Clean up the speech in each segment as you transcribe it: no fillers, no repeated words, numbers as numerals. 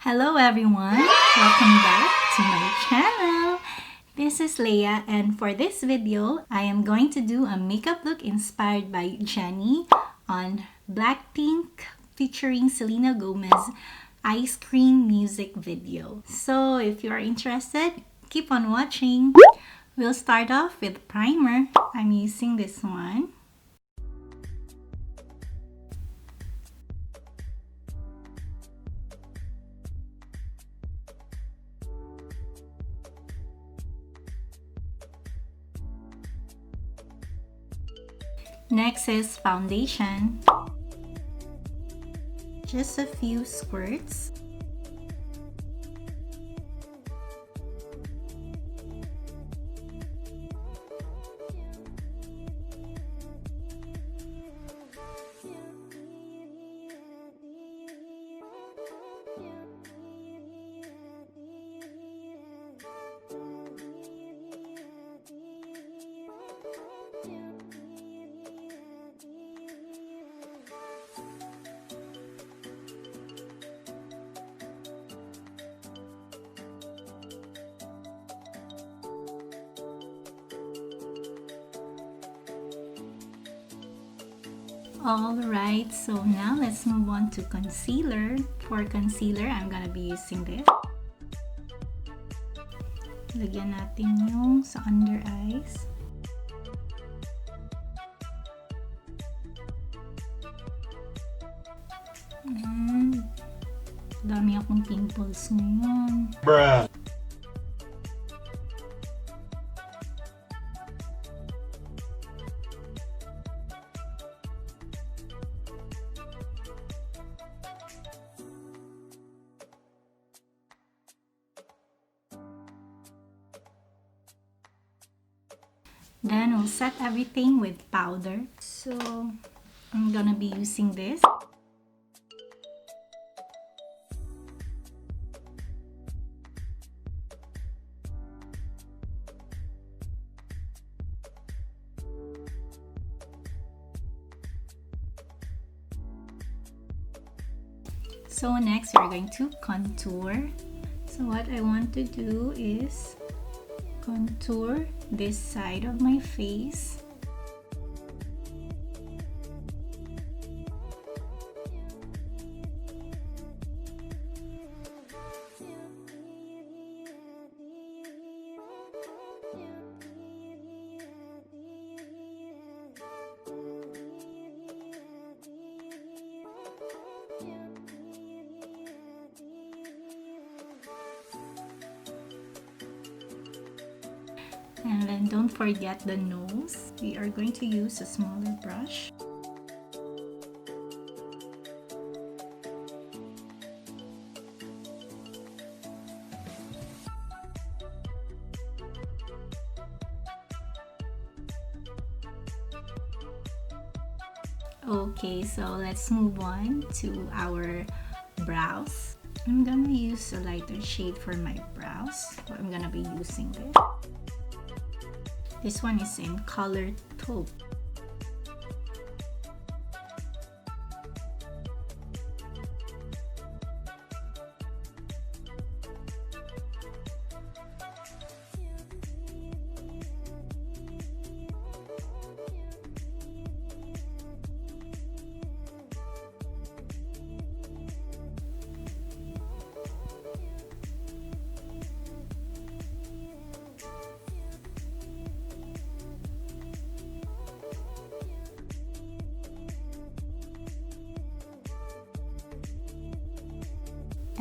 Hello everyone! Welcome back to my channel! This is Leia, and for this video, I am going to do a makeup look inspired by Jennie on BLACKPINK featuring Selena Gomez Ice Cream music video. So if you are interested, keep on watching. We'll start off with primer. I'm using this one. Next is foundation. Just a few squirts. Alright, so now let's move on to concealer. For concealer, I'm gonna be using this. Lagyan natin yung sa under eyes. Dami akong pimples ngayon. Bruh! Then we'll set everything with powder. So I'm gonna be using this. So next we're going to contour. So what I want to do is contour this side of my face. And then don't forget the nose. We are going to use a smaller brush. Okay, so let's move on to our brows. I'm gonna use a lighter shade for my brows. So I'm gonna be using this. This one is in color taupe.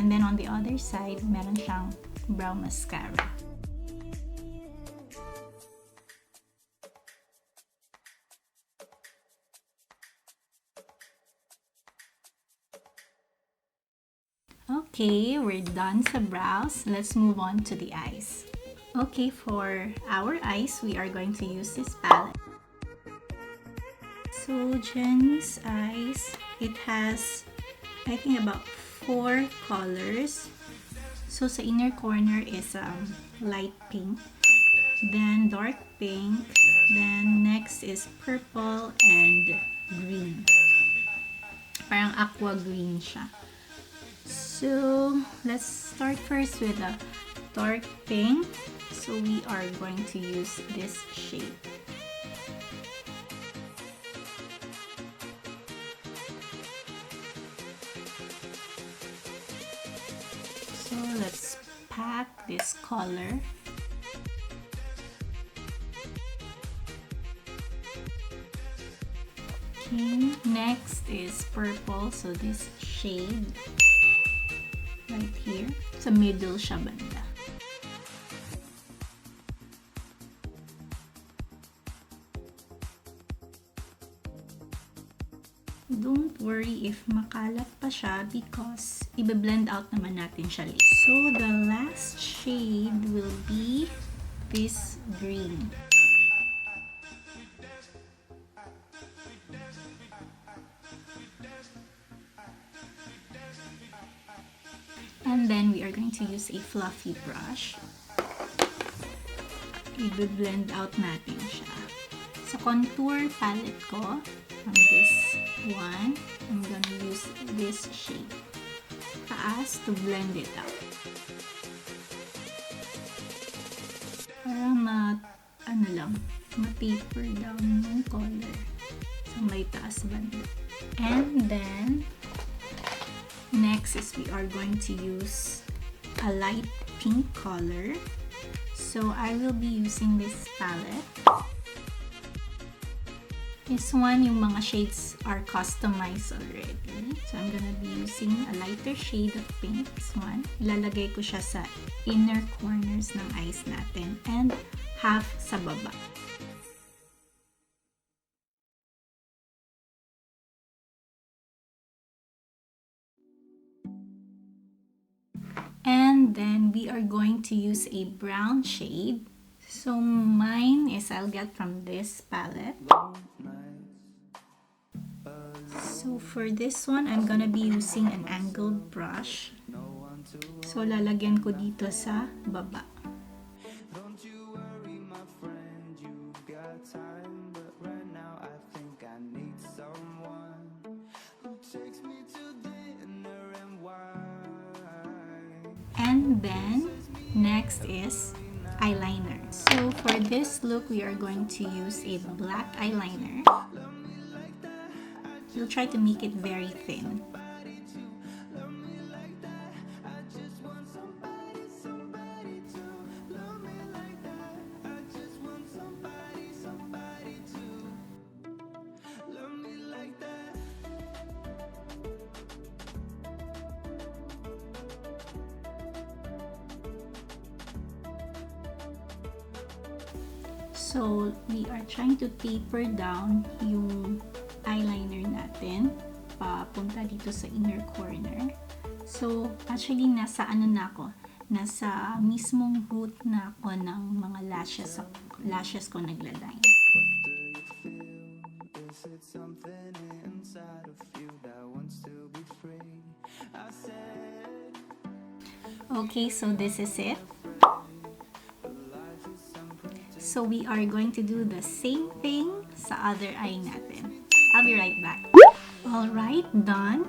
And then on the other side, meron siyang brow mascara. Okay, we're done sa brows. Let's move on to the eyes. Okay, for our eyes, we are going to use this palette. So Jennie's eyes, it has, I think, about 4 colors. So sa inner corner is light pink, then dark pink, then next is purple and green. Parang aqua green siya. So let's start first with a dark pink. So we are going to use this shade. So let's pack this color. Okay, next is purple. So this shade right here. Sa middle siya banda. Don't worry if makalat pa siya because i-blend out naman natin siya later. So the last shade will be this green. And then we are going to use a fluffy brush. I-blend out natin siya. Sa contour palette ko, on this one, I'm gonna use this shade. Taas to blend it out. Para ma-taper down yung color. So may taas banda. And then, next is we are going to use a light pink color. So I will be using this palette. This one, yung mga shades are customized already. So I'm gonna be using a lighter shade of pink. This one. Ilalagay ko siya sa inner corners ng eyes natin and half sa baba. And then we are going to use a brown shade. So mine is I'll get from this palette. So for this one, I'm gonna be using an angled brush. So lalagyan ko dito sa baba. And then, next is eyeliner. So for this look, we are going to use a black eyeliner. We'll try to make it very thin. So, we are trying to taper down yung eyeliner natin papunta dito sa inner corner. So, actually, nasa nasa mismong root na ako ng mga lashes ko naglalagay. Okay, so this is it. So we are going to do the same thing sa other eye natin. I'll be right back. Alright, done.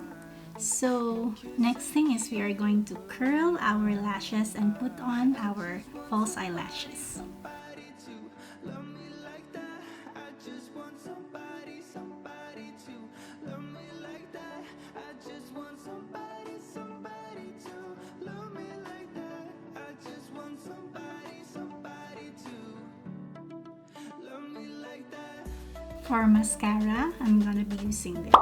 So next thing is we are going to curl our lashes and put on our false eyelashes. For mascara, I'm gonna be using this.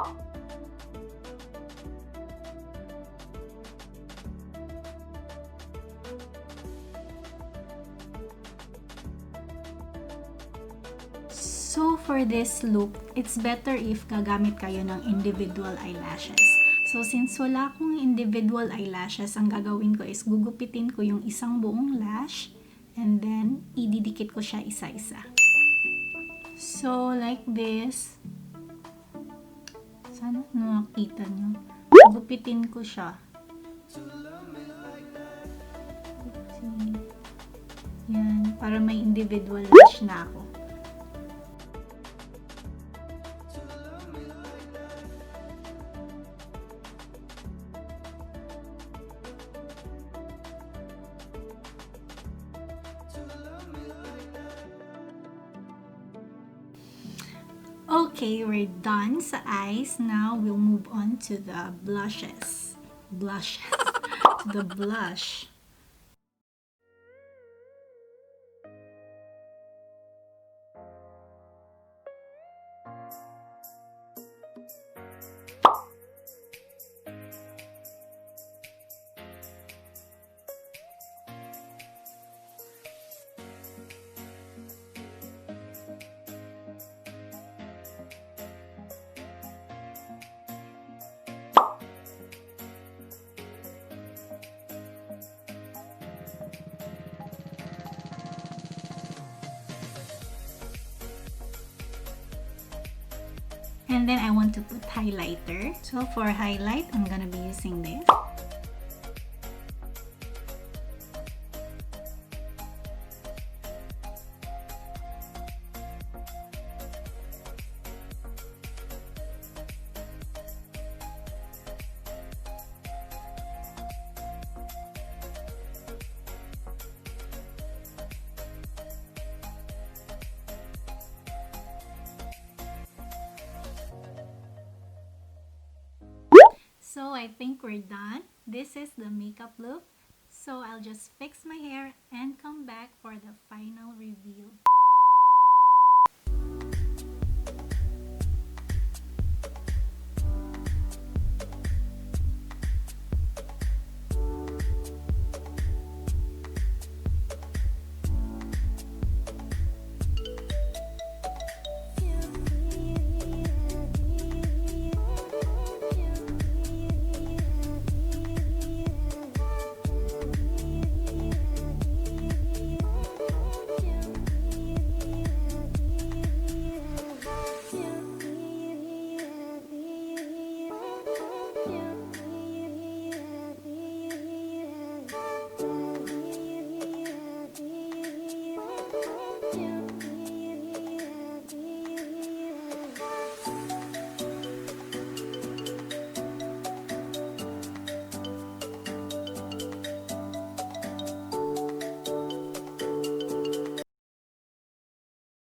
So for this look, it's better if gagamit kayo ng individual eyelashes. So since wala akong individual eyelashes, ang gagawin ko is gugupitin ko yung isang buong lash and then ididikit ko siya isa-isa. So, like this. Sana nakita nyo. Gupitin ko siya. Yan. Para may individual lash na ako. Okay, we're done sa eyes. Now we'll move on to the blushes. Blushes. The blush. And then I want to put highlighter. So for highlight, I'm gonna be using this. So I think we're done. This is the makeup look. So I'll just fix my hair and come back for the final reveal.